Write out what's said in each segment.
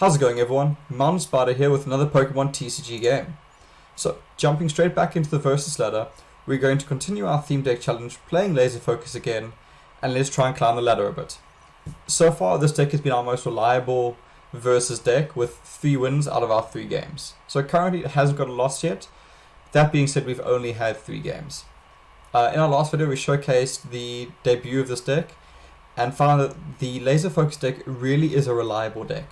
How's it going, everyone? Mountainspyder here with another Pokemon TCG game. So, jumping straight back into the versus ladder, we're going to continue our theme deck challenge, playing Laser Focus again, and let's try and climb the ladder a bit. So far, this deck has been our most reliable versus deck with 3 wins out of our 3 games. So currently it hasn't got a loss yet. That being said, we've only had 3 games. In our last video, we showcased the debut of this deck and found that the Laser Focus deck really is a reliable deck.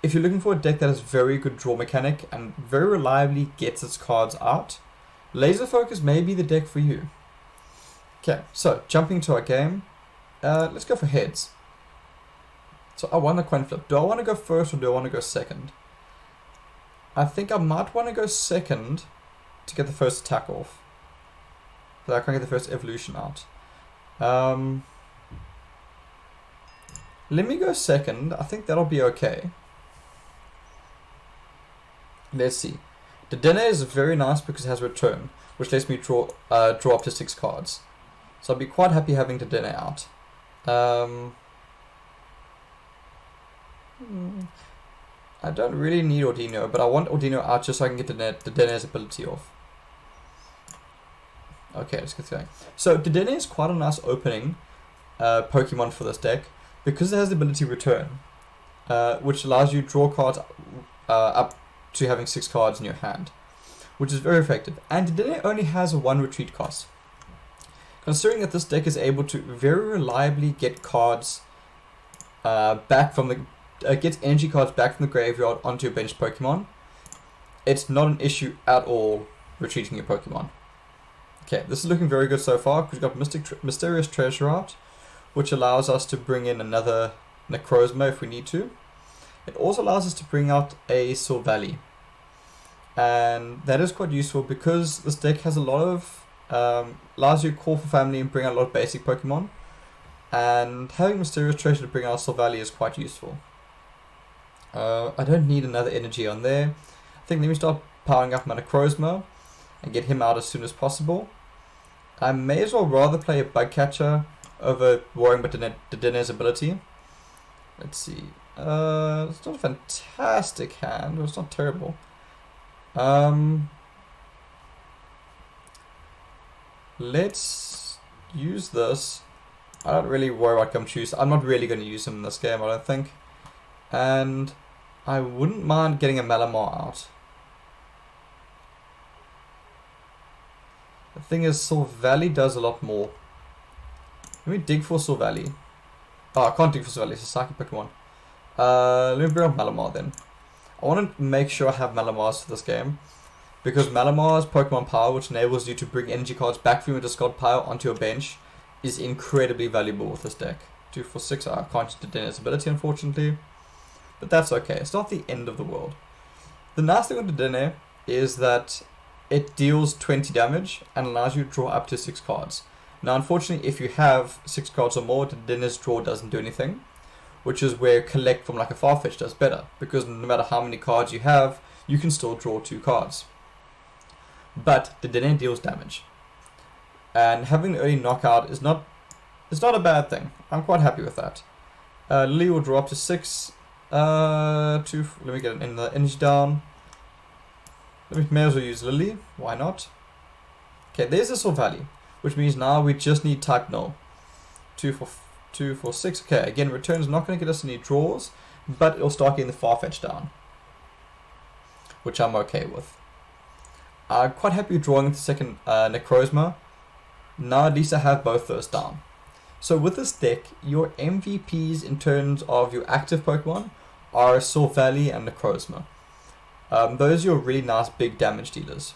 If you're looking for a deck that has very good draw mechanic and very reliably gets its cards out, Laser Focus may be the deck for you. Okay, so jumping to our game, let's go for heads. So I won the coin flip. Do I want to go first or do I want to go second? I think I might want to go second to get the first attack off. So I can get the first evolution out. Let me go second. I think that'll be okay. Let's see. The Dedenne is very nice because it has return, which lets me draw up to 6 cards. So I'll be quite happy having the Dedenne out. I don't really need Ordino, but I want Ordino out just so I can get the Dedenne's ability off. Okay, let's get going. So Dedenne is quite a nice opening Pokemon for this deck because it has the ability return, which allows you to draw cards up to having 6 cards in your hand, which is very effective. And Dedenne only has a 1 retreat cost. Considering that this deck is able to very reliably get cards back from the gets energy cards back from the graveyard onto your bench Pokemon, it's not an issue at all retreating your Pokemon. Okay, this is looking very good so far because we've got Mysterious Treasure out, which allows us to bring in another Necrozma if we need to. It also allows us to bring out a Silvally, and that is quite useful because this deck has a lot of allows you to call for family and bring out a lot of basic Pokemon, and having Mysterious Treasure to bring out Silvally is quite useful. I don't need another energy on there. I think let me start powering up my Necrozma and get him out as soon as possible. I may as well rather play a Bug Catcher over worrying about the Dedenne's ability. Let's see. It's not a fantastic hand, but it's not terrible. Let's use this. I don't really worry about Gumshoos. I'm not really going to use him in this game, I don't think. And I wouldn't mind getting a Malamar out. The thing is, Silvally does a lot more. Let me dig for Silvally. Oh, I can't dig for Silvally, it's a Psychic Pokemon. Let me bring up Malamar then. I want to make sure I have Malamars for this game, because Malamar's Pokemon Power, which enables you to bring energy cards back from your discard pile onto your bench, is incredibly valuable with this deck. 2 for 6, I can't use Dedenne's ability unfortunately, but that's okay, it's not the end of the world. The nice thing with Dedenne is that it deals 20 damage and allows you to draw up to 6 cards. Now unfortunately, if you have 6 cards or more, Dedenne's draw doesn't do anything, which is where Collect from like a Farfetch does better, because no matter how many cards you have, you can still draw 2 cards. But the Dedenne deals damage, and having an early knockout is not a bad thing. I'm quite happy with that. Lily will draw up to 6. Let me get in the energy down. May as well use Lily. Why not? Okay, there's the Silvally, which means now we just need type Null. 2 for 6. Okay, again, return's not going to get us any draws, but it'll start getting the Farfetch down, which I'm okay with. I'm quite happy drawing the second Necrozma. Now at least I have both those down. So with this deck, your MVPs in terms of your active Pokemon are Silvally and Necrozma. Those are your really nice big damage dealers.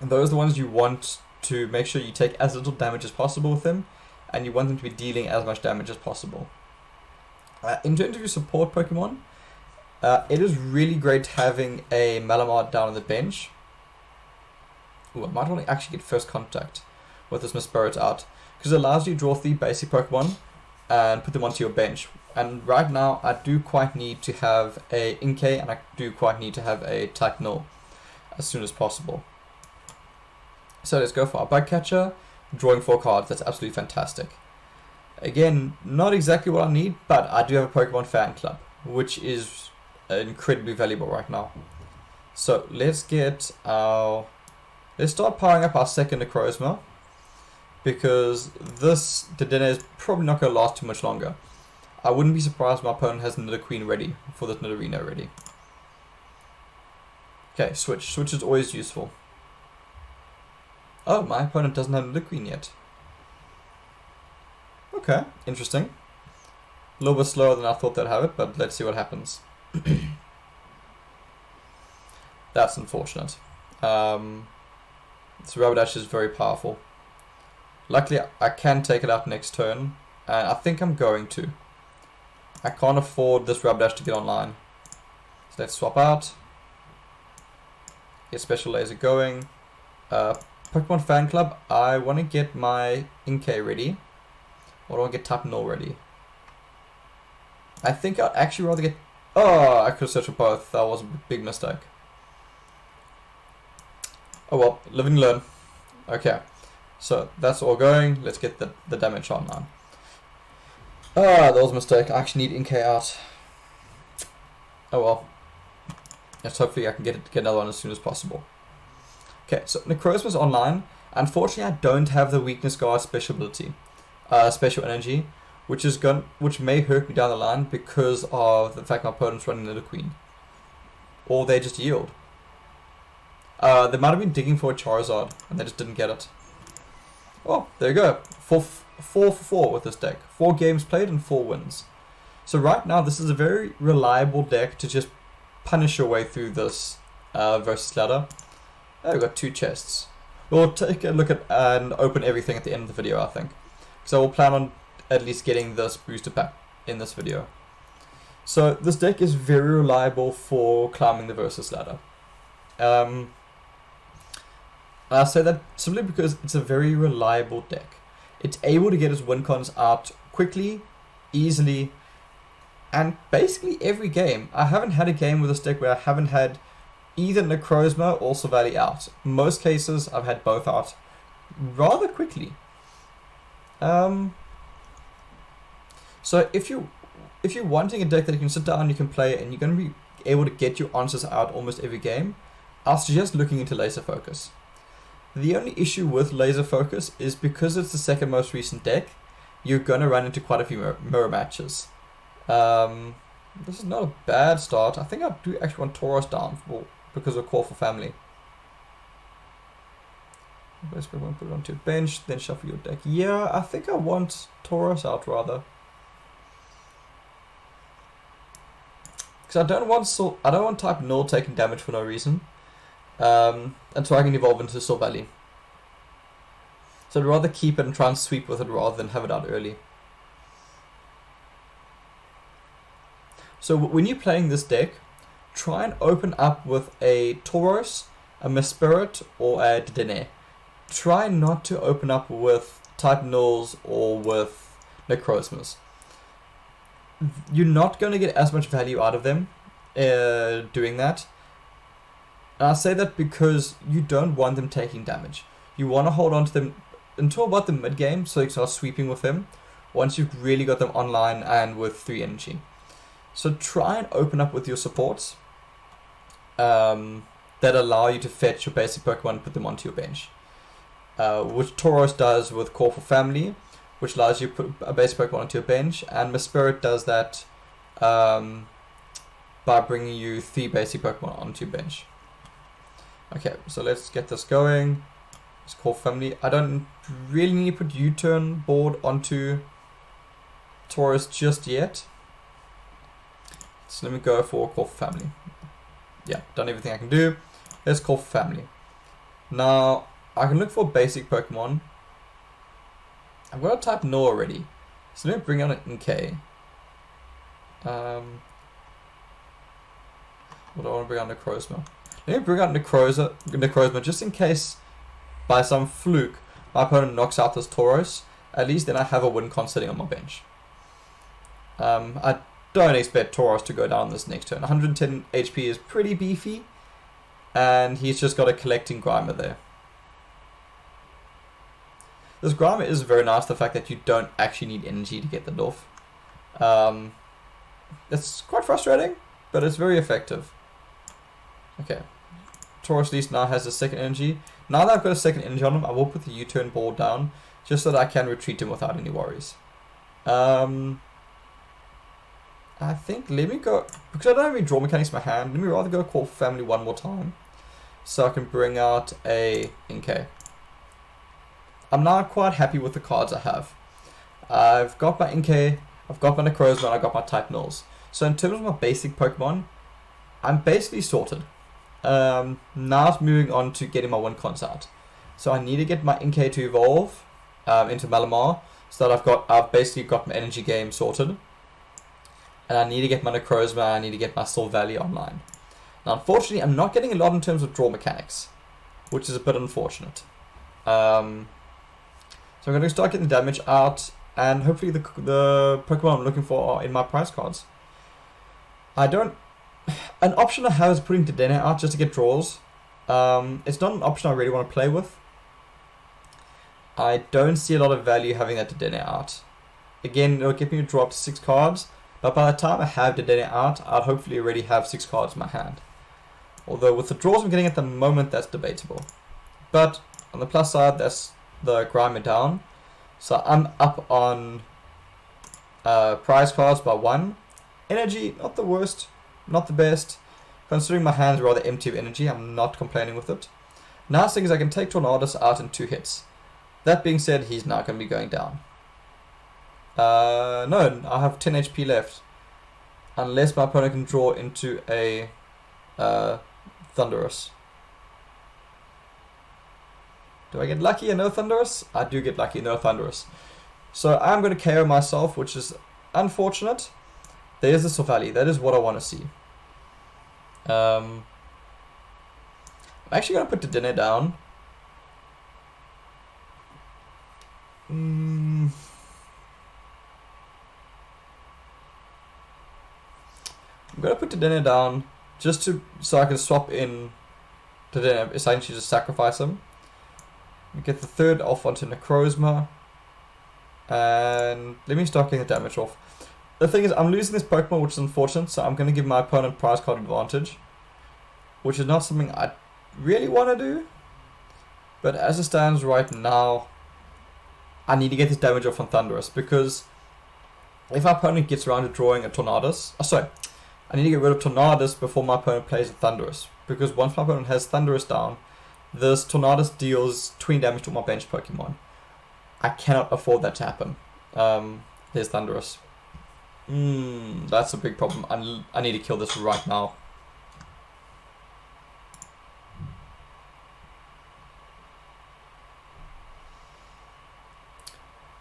And those are the ones you want to make sure you take as little damage as possible with them, and you want them to be dealing as much damage as possible. In terms of your support Pokemon, it is really great having a Malamar down on the bench. Ooh, I might want to actually get first contact with this Miss Spirit out, because it allows you to draw 3 basic Pokemon and put them onto your bench. And right now, I do quite need to have a Inkay, and I do quite need to have a type Null as soon as possible. So let's go for our Bug Catcher, drawing 4 cards. That's absolutely fantastic. Again, not exactly what I need, but I do have a Pokemon fan club, which is incredibly valuable right now. So let's get our... Let's start powering up our second Necrozma, because this Dedenne is probably not going to last too much longer. I wouldn't be surprised if my opponent has Nidoqueen ready for this Nidorino ready. Okay, switch. Switch is always useful. Oh, my opponent doesn't have Nidoqueen yet. Okay, interesting. A little bit slower than I thought they'd have it, but let's see what happens. That's unfortunate. This Rapidash is very powerful. Luckily, I can take it out next turn, and I think I'm going to. I can't afford this Rapidash to get online. So let's swap out. Get Special Laser going. Pokemon Fan Club, I want to get my Inkay ready. Or do I want to get Type Null ready? I think I'd actually rather get... Oh, I could have searched for both. That was a big mistake. Oh well, live and learn. Okay, so that's all going. Let's get the damage online. Ah, that was a mistake. I actually need Inkay out. Oh well. Yes, hopefully I can get another one as soon as possible. Okay, so Necrozma's online. Unfortunately, I don't have the Weakness Guard special ability, special energy, which may hurt me down the line because of the fact my opponent's running Nidoqueen, or they just yield. They might have been digging for a Charizard and they just didn't get it. Well, there you go. 4 for 4 with this deck. 4 games played and 4 wins. So right now, this is a very reliable deck to just punish your way through this versus ladder. Oh, we've got 2 chests. We'll take a look at and open everything at the end of the video, I think. So we'll plan on at least getting this booster pack in this video. So this deck is very reliable for climbing the versus ladder. I say that simply because it's a very reliable deck. It's able to get its win cons out quickly, easily, and basically every game. I haven't had a game with this deck where I haven't had either Necrozma or Silvally out. In most cases, I've had both out rather quickly. So if you're wanting a deck that you can sit down, you can play, and you're going to be able to get your answers out almost every game, I'll suggest looking into Laser Focus. The only issue with Laser Focus is because it's the second most recent deck, you're going to run into quite a few mirror matches. This is not a bad start. I think I do actually want Tauros down because of Call for Family. Basically, put it onto your bench, then shuffle your deck. Yeah, I think I want Tauros out rather. Because I don't want Type Null taking damage for no reason. And so I can evolve into Silvally. So I'd rather keep it and try and sweep with it rather than have it out early. So when you're playing this deck, try and open up with a Tauros, a Mesprit, or a Dedenne. Try not to open up with Type Nulls or with Necrozmas. You're not going to get as much value out of them doing that. And I say that because you don't want them taking damage. You want to hold on to them until about the mid game, so you can start sweeping with them once you've really got them online and with 3 energy. So try and open up with your supports that allow you to fetch your basic Pokemon and put them onto your bench. Which Tauros does with Call for Family, which allows you to put a basic Pokemon onto your bench, and Mesprit does that by bringing you 3 basic Pokemon onto your bench. Okay, so let's get this going. Let's Call for Family. I don't really need to put U-turn board onto Tauros just yet. So let me go for Call for Family. Yeah, done everything I can do. Let's Call for Family. Now, I can look for basic Pokemon. I've got a Type Null already. So let me bring on an Inkay. What do I want to bring on Necrozma? Let me bring out Necrozma just in case by some fluke my opponent knocks out this Tauros. At least then I have a win con sitting on my bench. I don't expect Tauros to go down this next turn. 110 HP is pretty beefy, and he's just got a collecting Grimer there. This Grimer is very nice, the fact that you don't actually need energy to get the off. It's quite frustrating, but it's very effective. Okay. Taurus at least now has a second energy. Now that I've got a second energy on him, I will put the U-turn ball down just so that I can retreat him without any worries. I think, let me go, because I don't have any draw mechanics in my hand, let me rather go call family one more time so I can bring out a Inkay. I'm now quite happy with the cards I have. I've got my Inkay, I've got my Necrozma, and I've got my type nulls. So in terms of my basic Pokemon, I'm basically sorted. Now it's moving on to getting my win cons out. So I need to get my Inkay to evolve into Malamar, so that I've basically got my energy game sorted. And I need to get my Necrozma, I need to get my Silvally online. Now unfortunately I'm not getting a lot in terms of draw mechanics, which is a bit unfortunate. So I'm going to start getting the damage out, and hopefully the Pokemon I'm looking for are in my prize cards. An option I have is putting Dedenne out just to get draws. It's not an option I really want to play with. I don't see a lot of value having that Dedenne out. Again, it'll get me to draw up to 6 cards. But by the time I have Dedenne out, I'll hopefully already have 6 cards in my hand. Although with the draws I'm getting at the moment, that's debatable. But on the plus side, that's the grind me down. So I'm up on prize cards by 1. Energy, not the worst, not the best. Considering my hand's rather empty of energy, I'm not complaining with it. Nice thing is I can take Tornadus out in 2 hits. That being said, he's not going to be going down. No, I have 10 HP left. Unless my opponent can draw into a Thundurus. Do I get lucky and no Thundurus? I do get lucky and no Thundurus. So I'm going to KO myself, which is unfortunate. There's the Silvally. That is what I want to see. I'm actually going to put Dedenne down. I'm going to put Dedenne down just so I can swap in Dedenne, essentially just sacrifice him. Get the third off onto Necrozma. And let me start getting the damage off. The thing is, I'm losing this Pokemon, which is unfortunate, so I'm going to give my opponent prize card advantage. Which is not something I really want to do. But as it stands right now, I need to get this damage off on Thundurus, because if my opponent gets around to drawing a Tornadus... I need to get rid of Tornadus before my opponent plays a Thundurus. Because once my opponent has Thundurus down, this Tornadus deals 20 damage to my bench Pokemon. I cannot afford that to happen. There's Thundurus. That's a big problem. I need to kill this right now.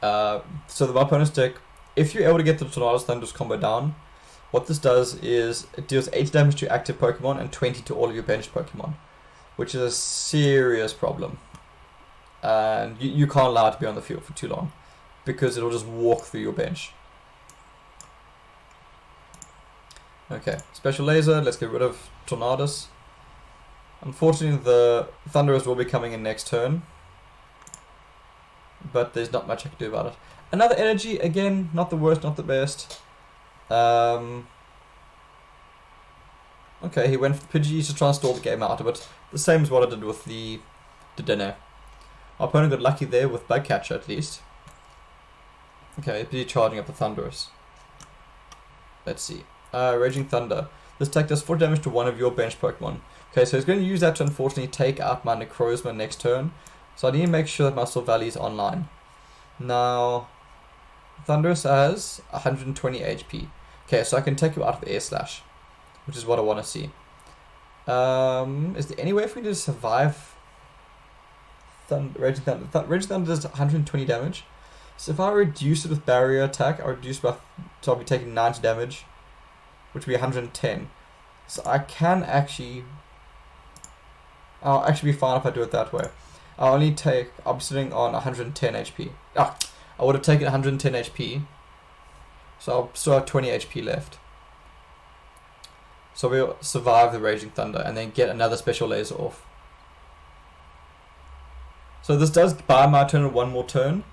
So my opponent's deck, if you're able to get the Tornadus Thundurus combo down, what this does is it deals 80 damage to active Pokemon and 20 to all of your benched Pokemon, which is a serious problem. And you can't allow it to be on the field for too long, because it'll just walk through your bench. Okay, Special Laser, let's get rid of Tornadus. Unfortunately, the Thundurus will be coming in next turn, but there's not much I can do about it. Another energy, again, not the worst, not the best. Okay, he went for the Pidgey to try and stall the game out of it. The same as what I did with the Dedenne. Our opponent got lucky there with Bug Catcher at least. Okay, Pidgey charging up the Thundurus. Let's see. Raging Thunder. This attack does 4 damage to one of your bench Pokemon. Okay, so he's going to use that to unfortunately take out my Necrozma next turn. So I need to make sure that my Silvally is online. Now, Thundurus has 120 HP. Okay, so I can take him out of Air Slash, which is what I want to see. Is there any way for me to survive Raging Thunder? Raging Thunder does 120 damage. So if I reduce it with Barrier Attack, I'll reduce by, so I'll be taking 90 damage, which would be 110. So I can actually, I'll actually be fine if I do it that way. I'll be sitting on 110 HP. I would have taken 110 HP, so I'll still have 20 HP left. So we'll survive the Raging Thunder and then get another Special Laser off. So this does buy my opponent one more turn,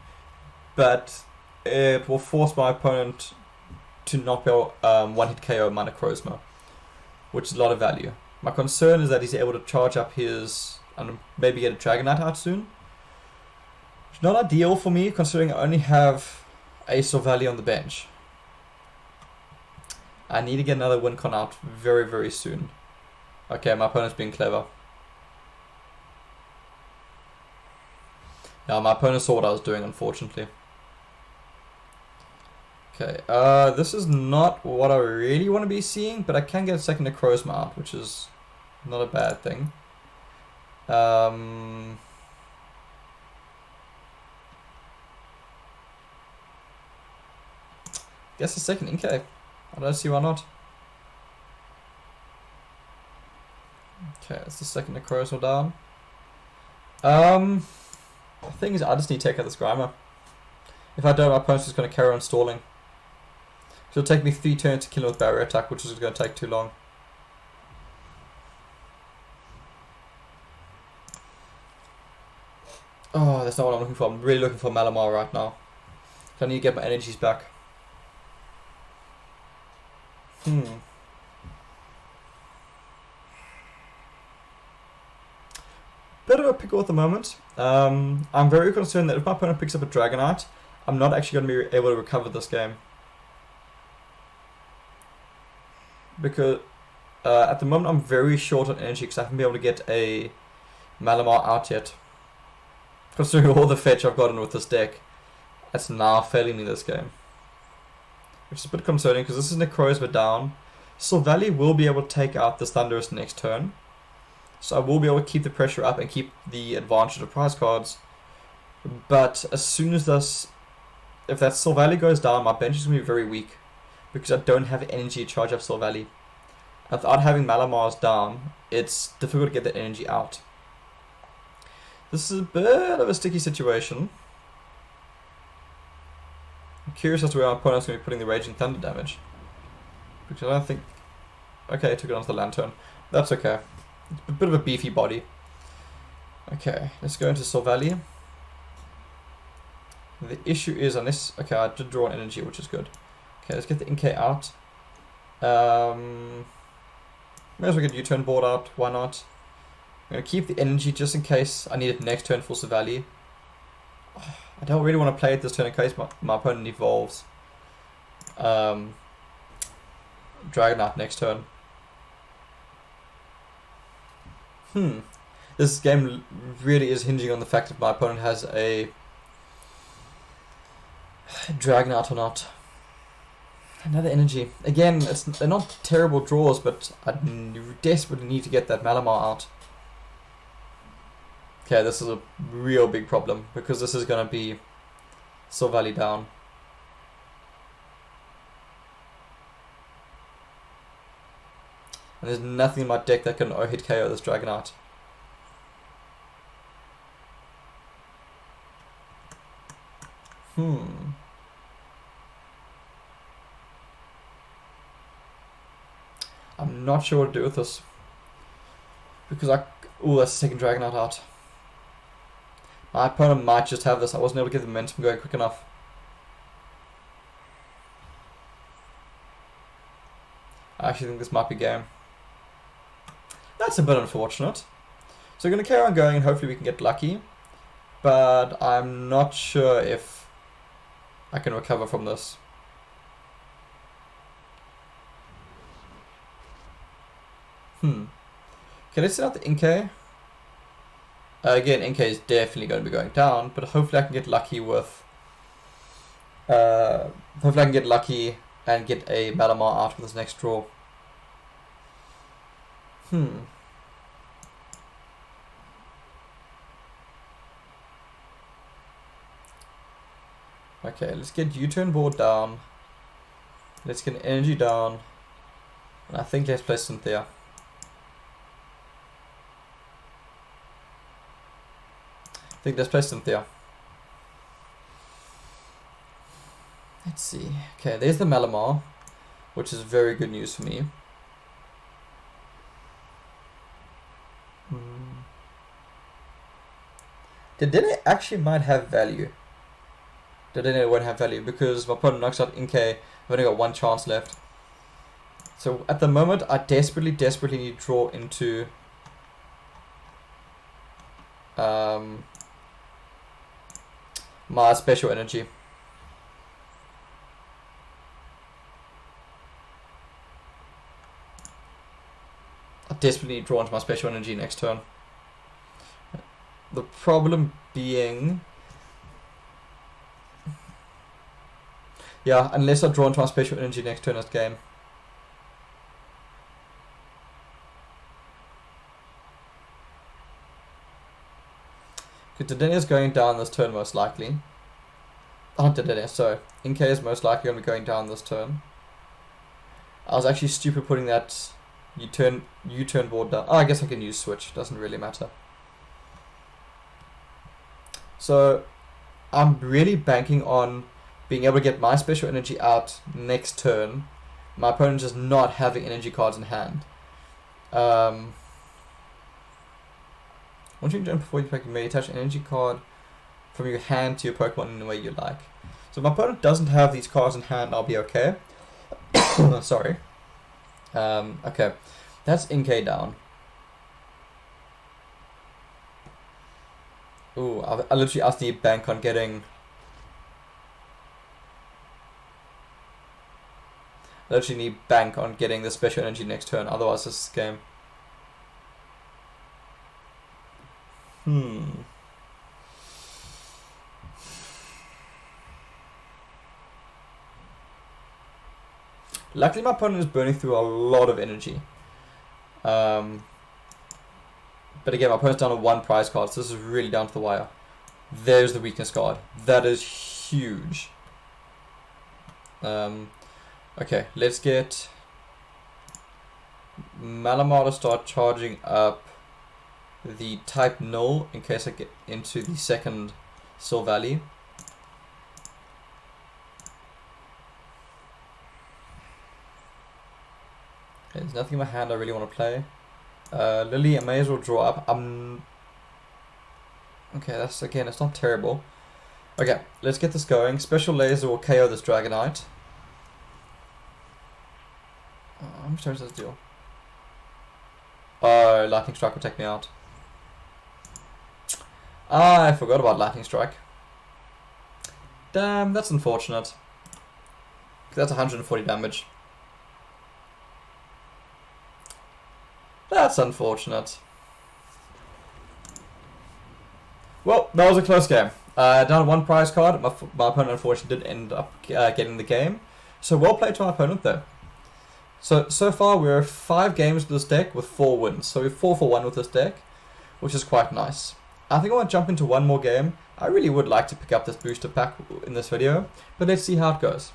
but it will force my opponent to not be one-hit KO my Necrozma, which is a lot of value. My concern is that he's able to charge up his, and maybe get a Dragonite out soon. It's not ideal for me, considering I only have Ace or Valley on the bench. I need to get another Wincon out very, very soon. Okay, my opponent's being clever. Yeah, my opponent saw what I was doing, unfortunately. Okay, this is not what I really want to be seeing, but I can get a second Necrozma out, which is not a bad thing. Guess a second Inkay. I don't see why not. Okay, that's the second Necrozma down. The thing is, I just need to take out this Grimer. If I don't, my opponent's just going to carry on stalling. So it'll take me 3 turns to kill him with Barrier Attack, which is going to take too long. Oh, that's not what I'm looking for. I'm really looking for Malamar right now. So I need to get my energies back. Bit of a pickle at the moment. I'm very concerned that if my opponent picks up a Dragonite, I'm not actually going to be able to recover this game. Because at the moment I'm very short on energy because I haven't been able to get a Malamar out yet. Considering all the fetch I've gotten with this deck, that's now failing me this game. Which is a bit concerning because this is Necrozma down. Silvally will be able to take out this Thundurus next turn. So I will be able to keep the pressure up and keep the advantage of prize cards. But as soon as this, if that Silvally goes down, my bench is going to be very weak. Because I don't have energy to charge up Silvally. Without having Malamars down, it's difficult to get that energy out. This is a bit of a sticky situation. I'm curious as to where my opponent's going to be putting the Raging Thunder damage. Because I don't think... Okay, I took it onto the Lantern. That's okay. It's a bit of a beefy body. Okay, let's go into Silvally. The issue is, unless... Okay, I did draw an energy, which is good. Okay, let's get the Inkay out. May as well get U-turn board out, why not? I'm going to keep the energy just in case I need it next turn for Silvally. I don't really want to play it this turn in case my opponent evolves. Dragonite next turn. This game really is hinging on the fact that my opponent has a Dragonite or not. Another energy. Again, they're not terrible draws, but I desperately need to get that Malamar out. Okay, this is a real big problem, because this is going to be Silvally down. And there's nothing in my deck that can hit KO this Dragonite. I'm not sure what to do with this. Because ooh, that's the second Dragonite out. My opponent might just have this. I wasn't able to get the momentum going quick enough. I actually think this might be game. That's a bit unfortunate. So we're going to carry on going and hopefully we can get lucky. But I'm not sure if I can recover from this. Okay, let's set out the Inkay. Again, Inkay is definitely going to be going down, but hopefully I can get lucky with... hopefully I can get lucky and get a Malamar out with this next draw. Okay, let's get U-turn board down. Let's get energy down. And I think let's play Cynthia. I think let's play Cynthia. Let's see. Okay, there's the Malamar, which is very good news for me. Did it actually might have value? Did it won't have value because my opponent knocks out Inkay. I've only got one chance left. So at the moment, I desperately need to draw into my special energy. I desperately need to draw into my special energy next turn. The problem being, yeah, unless I draw into my special energy next turn this game. Because Dedenne is going down this turn most likely. Oh, Dedenne, so Inke is most likely going to be going down this turn. I was actually stupid putting that U-turn board down. Oh, I guess I can use switch, doesn't really matter. So I'm really banking on being able to get my special energy out next turn. My opponent just not having energy cards in hand. Once you turn before you pick, you may attach an energy card from your hand to your Pokemon in the way you like. So if my opponent doesn't have these cards in hand, I'll be okay. Sorry. Okay, that's Inke down. Ooh, I literally asked the bank on getting. I literally need bank on getting the special energy next turn, otherwise this game. Luckily my opponent is burning through a lot of energy. But again, my opponent's down to 1 prize card, so this is really down to the wire. There's the weakness card. That is huge. Okay, let's get Malamar to start charging up the type null in case I get into the second Sil Valley. Okay, there's nothing in my hand I really want to play. Lily, I may as well draw up. Okay, that's again, it's not terrible. Okay, let's get this going. Special Laser will KO this Dragonite. How much damage does this deal? Oh, Lightning Strike will take me out. I forgot about Lightning Strike. Damn, that's unfortunate. That's 140 damage. That's unfortunate. Well, that was a close game. Down to 1 prize card. My opponent unfortunately did end up getting the game. So well played to my opponent though. So far we're 5 games with this deck with 4 wins. So we're 4 for 1 with this deck, which is quite nice. I think I want to jump into one more game. I really would like to pick up this booster pack in this video, but let's see how it goes.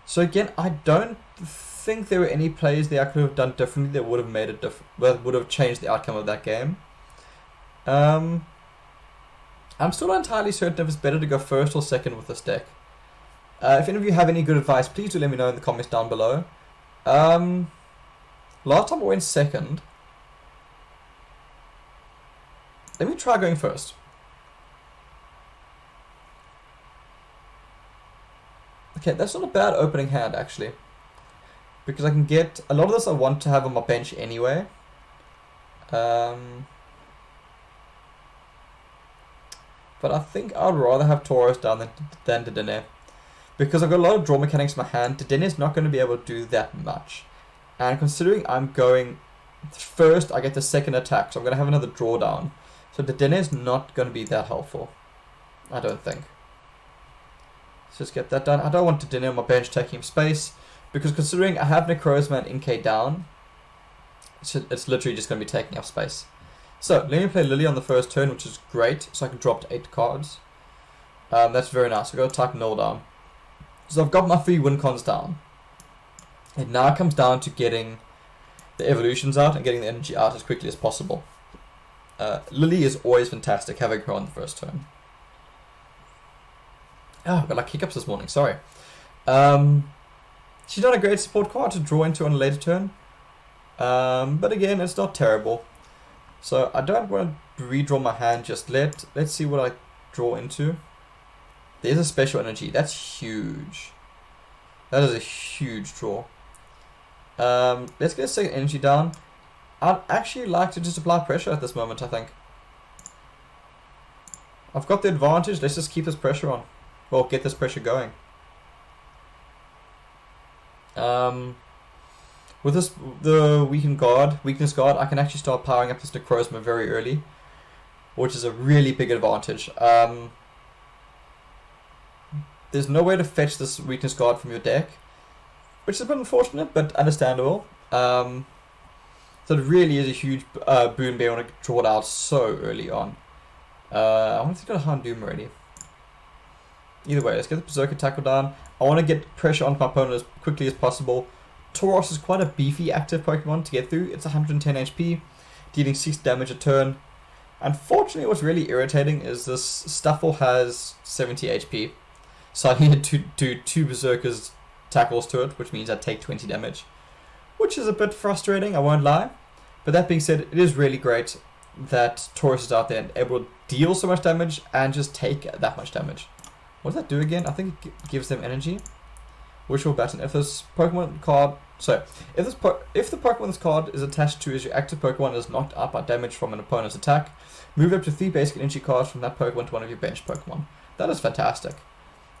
So again, I don't think there were any plays that I could have done differently that would have made it would have changed the outcome of that game. I'm still not entirely certain if it's better to go first or second with this deck. If any of you have any good advice, please do let me know in the comments down below. Last time I went second. Let me try going first. Okay, that's not a bad opening hand actually. Because I can get a lot of this I want to have on my bench anyway. But I think I'd rather have Tauros down than Dedenne. Because I've got a lot of draw mechanics in my hand, Dedenne is not going to be able to do that much. And considering I'm going first, I get the second attack, so I'm going to have another drawdown. So Dedenne is not going to be that helpful. I don't think. Let's just get that done. I don't want Dedenne on my bench taking him space. Because considering I have Necrozma and Inkay down, it's literally just going to be taking up space. So, let me play Lily on the first turn, which is great. So I can drop to 8 cards. That's very nice. I've got to type null down. So I've got my 3 win cons down. And now it comes down to getting the evolutions out and getting the energy out as quickly as possible. Lily is always fantastic having her on the first turn. Oh, I've got like hiccups this morning, sorry. She's not a great support card to draw into on a later turn. But again, it's not terrible. So I don't want to redraw my hand just yet. Let's see what I draw into. There's a special energy. That's huge. That is a huge draw. Let's get a second energy down. I'd actually like to just apply pressure at this moment, I think. I've got the advantage. Let's just keep this pressure on. Well, get this pressure going. With this, the weakness guard, I can actually start powering up this Necrozma very early, which is a really big advantage. There's no way to fetch this weakness guard from your deck, which is a bit unfortunate, but understandable. So it really is a huge boon being able to draw it out so early on. I want to get a Houndoom already. Either way, let's get the Berserker Tackle down. I want to get pressure onto my opponent as quickly as possible. Tauros is quite a beefy active Pokemon to get through. It's 110 HP, dealing 6 damage a turn. Unfortunately, what's really irritating is this Stuffle has 70 HP. So I need to do 2 Berserker's tackles to it, which means I take 20 damage. Which is a bit frustrating, I won't lie. But that being said, it is really great that Tauros is out there and able to deal so much damage and just take that much damage. What does that do again? I think it gives them energy. Wishful Baton. If this Pokemon card, if the Pokemon this card is attached to is your active Pokemon is knocked out by damage from an opponent's attack, move up to 3 basic energy cards from that Pokemon to one of your bench Pokemon. That is fantastic.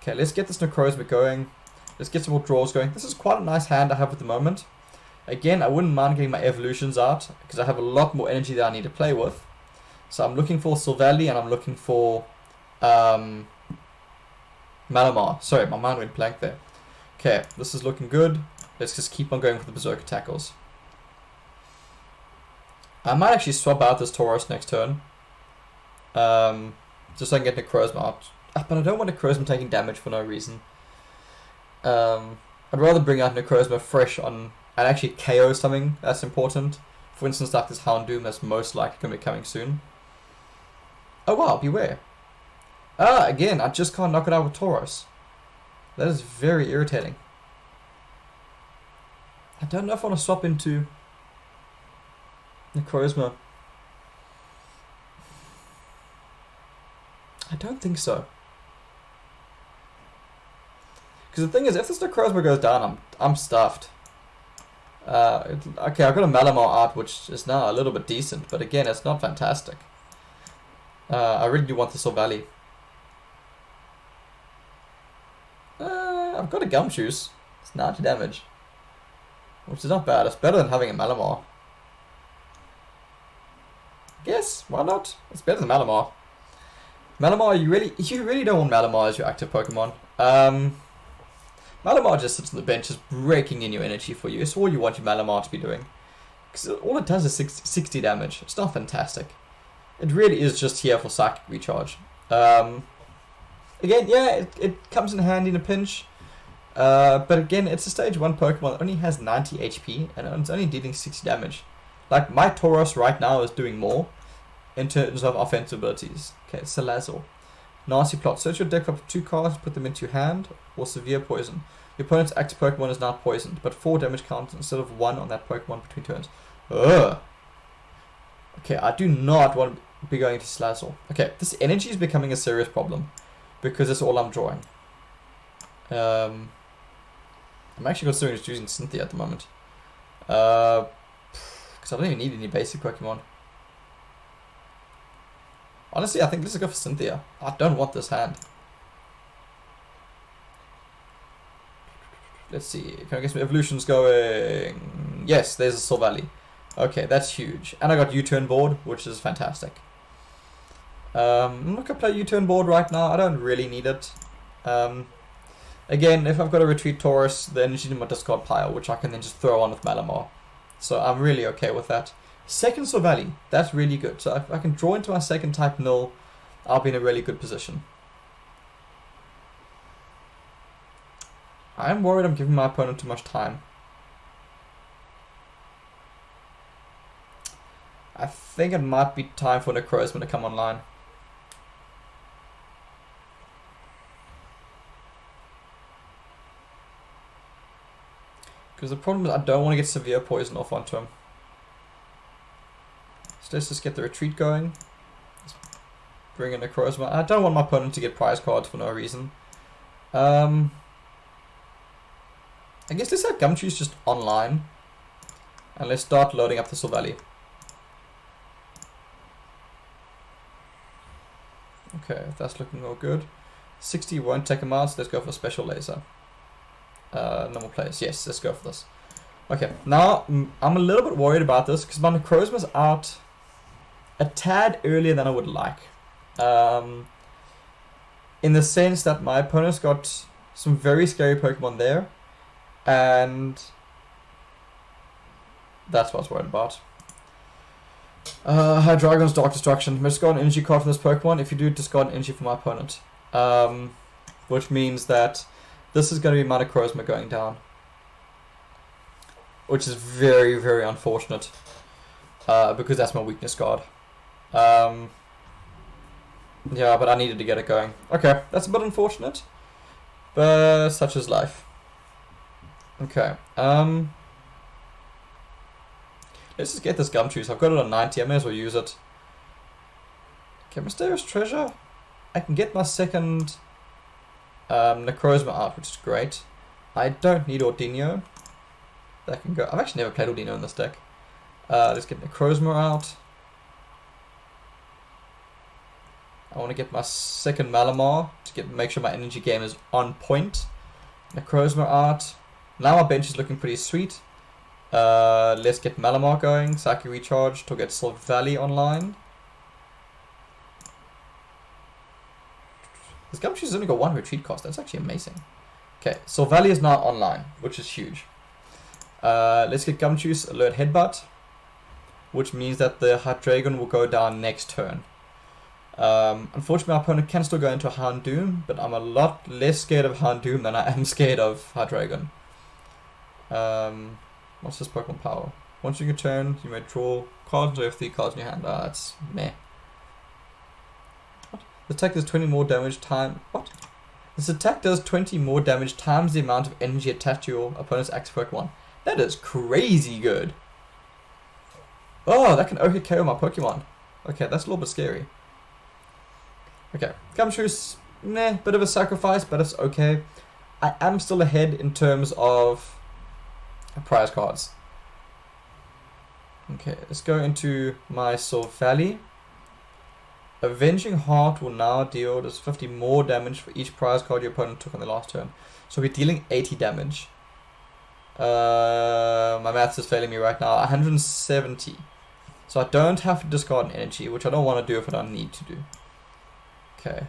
Okay, let's get this Necrozma going. Let's get some more draws going. This is quite a nice hand I have at the moment. Again, I wouldn't mind getting my evolutions out because I have a lot more energy that I need to play with. So I'm looking for Silvally and I'm looking for Malamar. Sorry, my mind went blank there. Okay, this is looking good. Let's just keep on going for the Berserker Tackles. I might actually swap out this Tauros next turn. Just so I can get Necrozma out. But I don't want Necrozma taking damage for no reason. I'd rather bring out Necrozma fresh on and actually KO something that's important. For instance, like this Houndoom that's most likely going to be coming soon. Oh wow, beware. Again, I just can't knock it out with Tauros. That is very irritating. I don't know if I want to swap into Necrozma. I don't think so. Because the thing is, if this Necrozma goes down, I'm stuffed. Okay, I've got a Malamar out, which is now a little bit decent, but again, it's not fantastic. I really do want the Silvally. I've got a Gumshoes. It's 90 damage. Which is not bad. It's better than having a Malamar. Yes, why not? It's better than Malamar. Malamar, you really don't want Malamar as your active Pokemon. Malamar just sits on the bench, just breaking in your energy for you. It's all you want your Malamar to be doing. Because all it does is 60 damage. It's not fantastic. It really is just here for Psychic Recharge. Again, yeah, it comes in handy in a pinch. But again, it's a stage 1 Pokemon that only has 90 HP and it's only dealing 60 damage. Like, my Tauros right now is doing more in terms of offensive abilities. Okay, Salazzle. Nasty Plot. Search your deck for 2 cards, put them into your hand, or Severe Poison. Your opponent's active Pokemon is now poisoned, but 4 damage counts instead of 1 on that Pokemon between turns. Ugh. Okay, I do not want to be going to Salazzle. Okay, this energy is becoming a serious problem because that's all I'm drawing. I'm actually considering just using Cynthia at the moment. Because I don't even need any basic Pokemon. Honestly, I think let's go for Cynthia. I don't want this hand. Let's see. Can I get some evolutions going? Yes, there's a Silvally. Okay, that's huge. And I got U-turn board, which is fantastic. I'm not going to play U-turn board right now. I don't really need it. Again, if I've got a retreat Tauros, the energy in my discard pile, which I can then just throw on with Malamar. So I'm really okay with that. Second Silvally, that's really good. So if I can draw into my second type null, I'll be in a really good position. I'm worried I'm giving my opponent too much time. I think it might be time for Necrozma to come online. Because the problem is I don't want to get Severe Poison off onto him. So let's just get the retreat going. Let's bring in Necrozma. I don't want my opponent to get prize cards for no reason. I guess let's have Gumshoes just online. And let's start loading up the Silvally. Okay, that's looking all good. 60 won't take him out, so let's go for special laser. Normal players, yes, let's go for this. Okay, now I'm a little bit worried about this because my Necrozma's out a tad earlier than I would like. In the sense that my opponent's got some very scary Pokemon there, and that's what I was worried about. Hydreigon's Dark Destruction. Discard an energy card from this Pokemon. If you do, discard an energy from my opponent. Which means that this is going to be my Necrozma going down. Which is very, very unfortunate. Because that's my weakness card. Yeah, but I needed to get it going. Okay, that's a bit unfortunate. But such is life. Okay, let's just get this Gumshoe. I've got it on 90, I may as well use it. Okay, Mysterious Treasure. I can get my second Necrozma out, which is great. I don't need Ordinio. That can go. I've actually never played Ordinio in this deck. Let's get Necrozma out. I want to get my second Malamar to make sure my energy game is on point. Necrozma out. Now my bench is looking pretty sweet. Let's get Malamar going. Psychic Recharge to get Silvally online. This Gumshoe's only got one retreat cost. That's actually amazing. Okay, Silvally is now online, which is huge. Let's get Gumshoe's Alert Headbutt, which means that the Hydreigon will go down next turn. Unfortunately, my opponent can still go into a Houndoom, but I'm a lot less scared of Houndoom than I am scared of Hydreigon. What's this Pokemon power? Once you can turn, you may draw cards or have 3 cards in your hand. That's meh. What? The attack does 20 more damage time. What? This attack does 20 more damage times the amount of energy attached to your opponent's active Pokemon. That is crazy good. Oh, that can OHKO my Pokemon. Okay, that's a little bit scary. Okay, Gumshoe's meh, bit of a sacrifice, but it's okay. I am still ahead in terms of prize cards. Okay, let's go into my Silvally. Avenging Heart will now deal just 50 more damage for each prize card your opponent took on the last turn. So we're dealing 80 damage. My maths is failing me right now. 170. So I don't have to discard an energy, which I don't want to do if I don't need to do. Okay.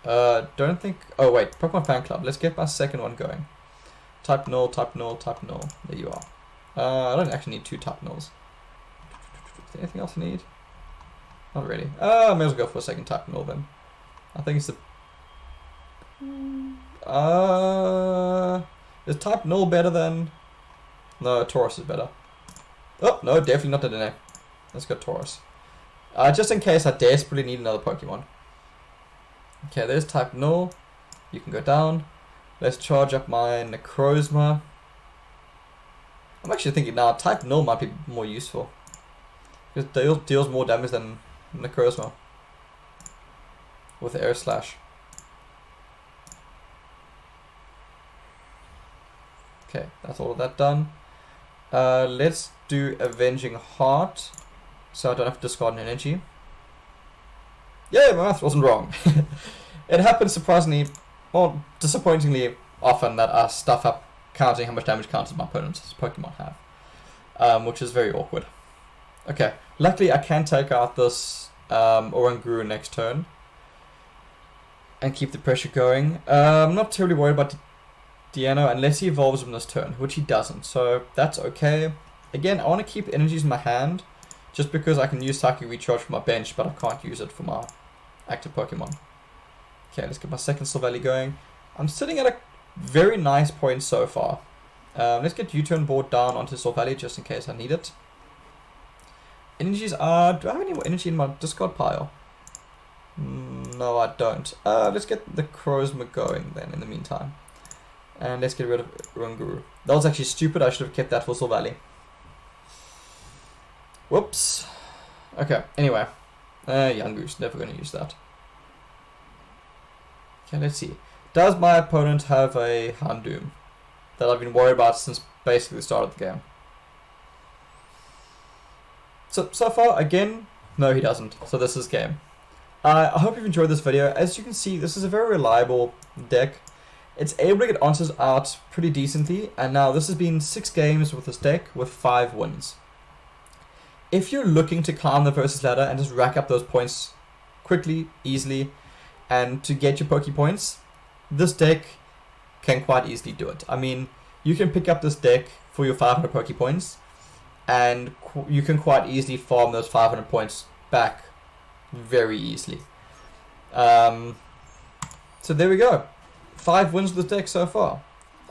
Don't think... Oh, wait. Pokemon Fan Club. Let's get my second one going. Type null, type null, type null. There you are. I don't actually need 2 type nulls. Is there anything else I need? Not really. I may as well go for a second type null then. I think it's the... is type null better than... No, Taurus is better. Oh, no, definitely not the Dene. Let's go Taurus. Just in case I desperately need another Pokemon. Okay, there's type null. You can go down. Let's charge up my Necrozma. I'm actually thinking now, type null might be more useful. Because it deals more damage than Necrozma. With Air Slash. Okay, that's all of that done. Let's do Avenging Heart. So I don't have to discard an energy. Yeah, my math wasn't wrong. It happens surprisingly, or disappointingly often that I stuff up counting how much damage counters my opponent's Pokemon have. Which is very awkward. Okay, luckily I can take out this Oranguru next turn. And keep the pressure going. I'm not terribly worried about Deano unless he evolves from this turn, which he doesn't. So that's okay. Again, I want to keep energies in my hand. Just because I can use Psychic Recharge for my bench, but I can't use it for my active Pokemon. Okay, let's get my second Silvally going. I'm sitting at a very nice point so far. Let's get U-turn board down onto Silvally just in case I need it. Energies are... Do I have any more energy in my discard pile? No, I don't. Let's get the Necrozma going then in the meantime. And let's get rid of Oranguru. That was actually stupid. I should have kept that for Silvally. Whoops. Okay, anyway. Yangoose, never going to use that. Okay, let's see. Does my opponent have a Houndoom that I've been worried about since basically the start of the game? So far, again, no he doesn't. So this is game. I hope you've enjoyed this video. As you can see, this is a very reliable deck. It's able to get answers out pretty decently, and now this has been 6 games with this deck with 5 wins. If you're looking to climb the versus ladder and just rack up those points quickly, easily, and to get your Poke points, this deck can quite easily do it. I mean, you can pick up this deck for your 500 Poke points, and you can quite easily farm those 500 points back very easily. So there we go. 5 wins with this deck so far.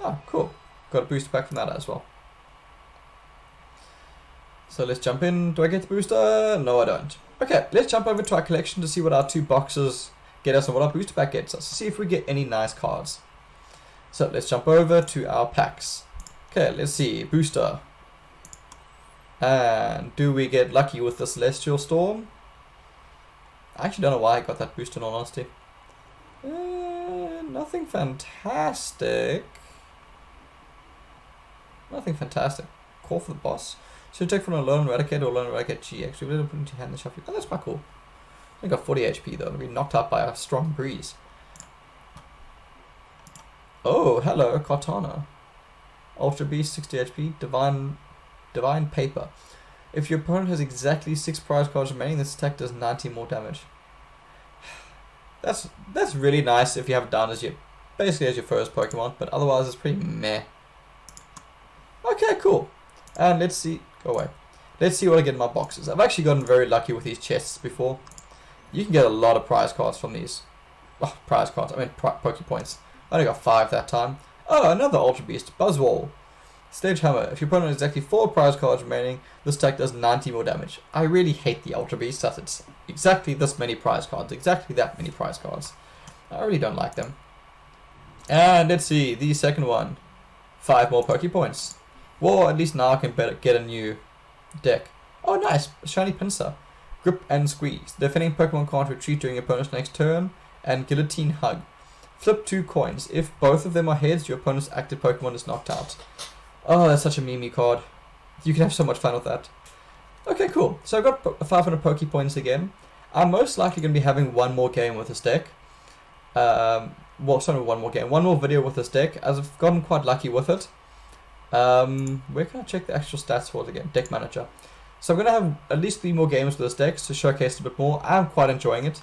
Oh, cool. Got a booster pack from that as well. So let's jump in. Do I get the booster? No, I don't. Okay, let's jump over to our collection to see what our 2 boxes get us and what our booster pack gets us. See if we get any nice cards. So let's jump over to our packs. Okay, let's see. Booster. And do we get lucky with the Celestial Storm? I actually don't know why I got that booster in all honesty. Nothing fantastic. Nothing fantastic. Call for the boss. So you take from a Lone Eradicate or Lone Eradicate GX. We're going to put into your hand and shuffle. Oh, that's quite cool. I got 40 HP though. It'll be knocked out by a strong breeze. Oh, hello, Cortana. Ultra Beast, 60 HP. Divine Paper. If your opponent has exactly 6 prize cards remaining, this attack does 90 more damage. That's really nice if you have it down as basically as your first Pokemon, but otherwise it's pretty meh. Okay, cool. And let's see. Go away. Let's see what I get in my boxes. I've actually gotten very lucky with these chests before. You can get a lot of prize cards from these. Oh, prize cards. I mean Poke points. I only got 5 that time. Oh, another Ultra Beast. Buzzwole. Stage Hammer. If your opponent has exactly 4 prize cards remaining, this attack does 90 more damage. I really hate the Ultra Beast as it's exactly this many prize cards. Exactly that many prize cards. I really don't like them. And let's see. The second one. 5 more Poke points. Well, at least now I can get a new deck. Oh, nice. Shiny Pinsir. Grip and Squeeze. The defending Pokemon can't retreat during your opponent's next turn. And Guillotine Hug. Flip 2 coins. If both of them are heads, your opponent's active Pokemon is knocked out. Oh, that's such a meme card. You can have so much fun with that. Okay, cool. So I've got 500 Poke points again. I'm most likely going to be having one more game with this deck. Well, sorry, one more game. One more video with this deck, as I've gotten quite lucky with it. Where can I check the actual stats for it again? Deck Manager. So I'm going to have at least 3 more games with this deck to showcase a bit more. I'm quite enjoying it.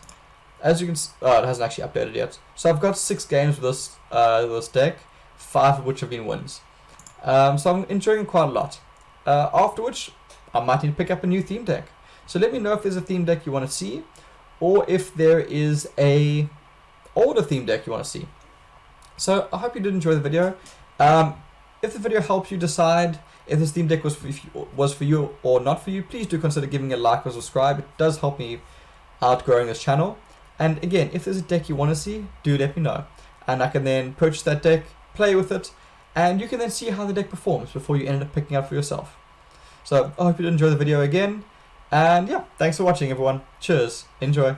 As you can see, it hasn't actually updated yet. So I've got 6 games with this deck, 5 of which have been wins. So I'm enjoying it quite a lot. After which, I might need to pick up a new theme deck. So let me know if there's a theme deck you want to see, or if there is a older theme deck you want to see. So I hope you did enjoy the video. If the video helps you decide if this theme deck was for you or not for you, please do consider giving it a like or subscribe. It does help me out growing this channel. And again, if there's a deck you want to see, do let me know. And I can then purchase that deck, play with it, and you can then see how the deck performs before you end up picking up for yourself. So I hope you did enjoy the video again. And yeah, thanks for watching everyone. Cheers. Enjoy.